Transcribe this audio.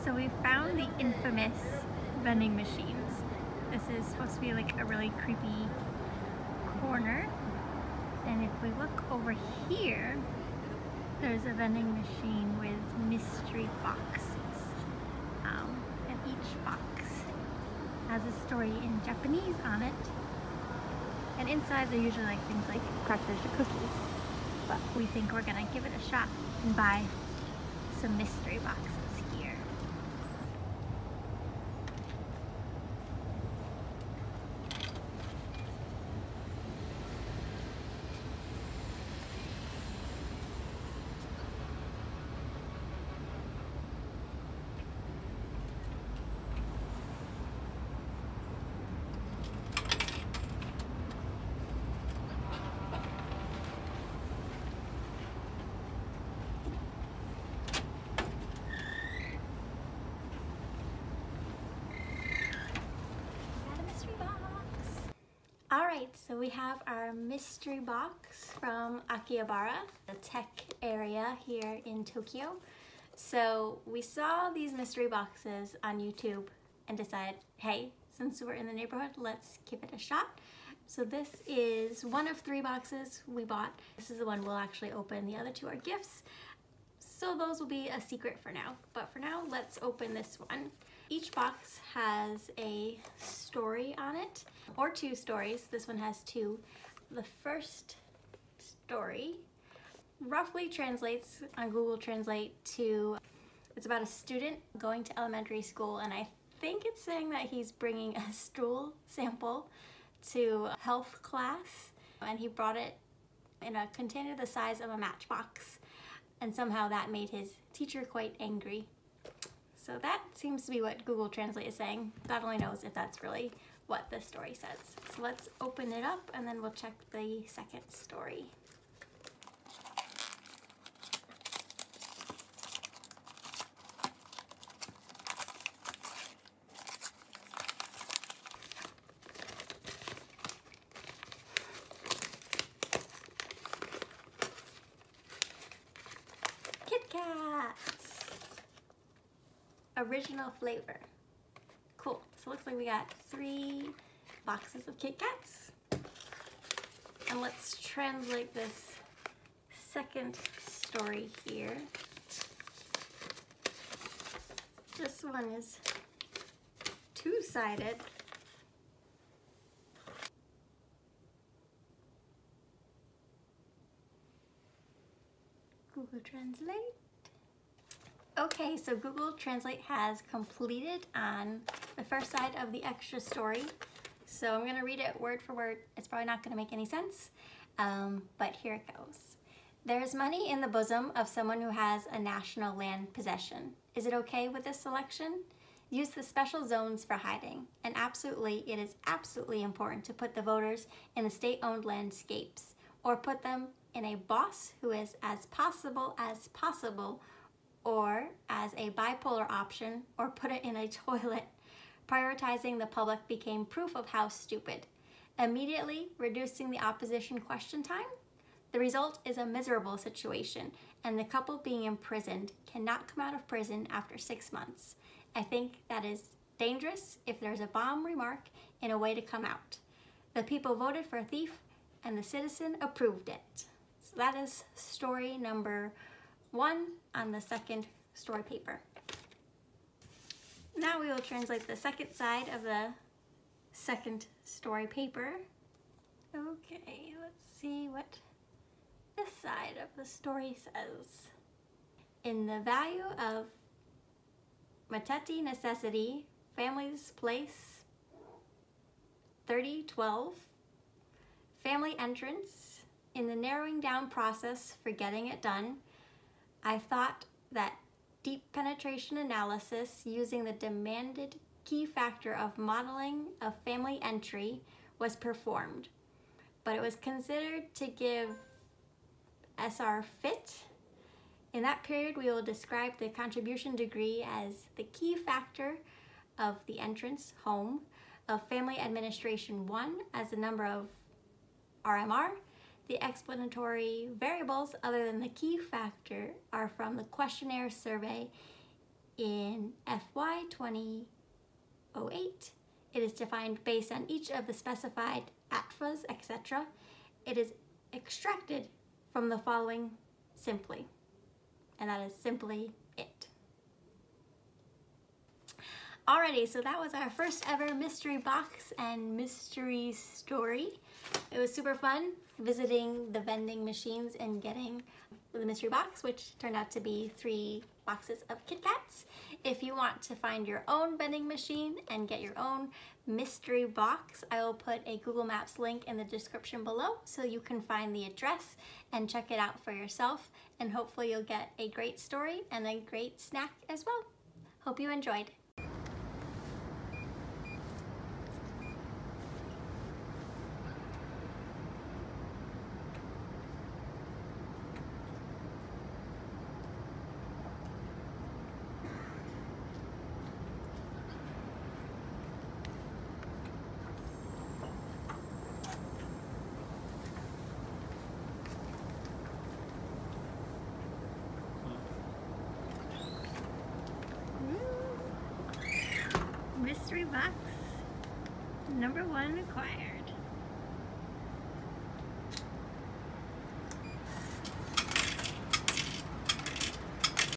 So we found the infamous vending machines. This is supposed to be like a really creepy corner. And if we look over here, there's a vending machine with mystery boxes. And each box has a story in Japanese on it. And inside they're usually like things like crackers or cookies. But we think we're gonna give it a shot and buy some mystery boxes here. Alright, so we have our mystery box from Akihabara, the tech area here in Tokyo. So we saw these mystery boxes on YouTube and decided, hey, since we're in the neighborhood, let's give it a shot. So this is one of 3 boxes we bought. This is the one we'll actually open. The other 2 are gifts. So those will be a secret for now. But for now, let's open this one. Each box has a story on it, or 2 stories. This one has 2. The first story roughly translates on Google Translate to, it's about a student going to elementary school, and I think it's saying that he's bringing a stool sample to health class, and he brought it in a container the size of a matchbox, and somehow that made his teacher quite angry. So that seems to be what Google Translate is saying. God only knows if that's really what the story says. So let's open it up and then we'll check the second story. Kit Kats! Original flavor. Cool. So it looks like we got 3 boxes of Kit Kats. And let's translate this second story here. This one is 2-sided. Google Translate. Okay, so Google Translate has completed on the first side of the extra story. So I'm gonna read it word for word. It's probably not gonna make any sense, but here it goes. There's money in the bosom of someone who has a national land possession. Is it okay with this selection? Use the special zones for hiding. And absolutely, it is absolutely important to put the voters in the state-owned landscapes, or put them in a boss who is as possible, or as a bipolar option, or put it in a toilet. Prioritizing the public became proof of how stupid. Immediately reducing the opposition question time. The result is a miserable situation, and the couple being imprisoned cannot come out of prison after 6 months. I think that is dangerous if there's a bomb remark in a way to come out. The people voted for a thief, and the citizen approved it. So that is story number 1 on the second story paper. Now we will translate the second side of the second story paper. Okay, let's see what this side of the story says. In the value of Matete necessity, family's place, 3012, family entrance, in the narrowing down process for getting it done, I thought that deep penetration analysis using the demanded key factor of modeling of family entry was performed, but it was considered to give SR fit. In that period, we will describe the contribution degree as the key factor of the entrance home of family administration 1 as the number of RMR. The explanatory variables other than the key factor are from the questionnaire survey in FY 2008. It is defined based on each of the specified ATFAs, etc. It is extracted from the following simply, and that is simply it. Alrighty, so that was our first ever mystery box and mystery story. It was super fun visiting the vending machines and getting the mystery box, which turned out to be 3 boxes of Kit Kats. If you want to find your own vending machine and get your own mystery box, I will put a Google Maps link in the description below so you can find the address and check it out for yourself, and hopefully you'll get a great story and a great snack as well. Hope you enjoyed. Mystery box number 1 acquired.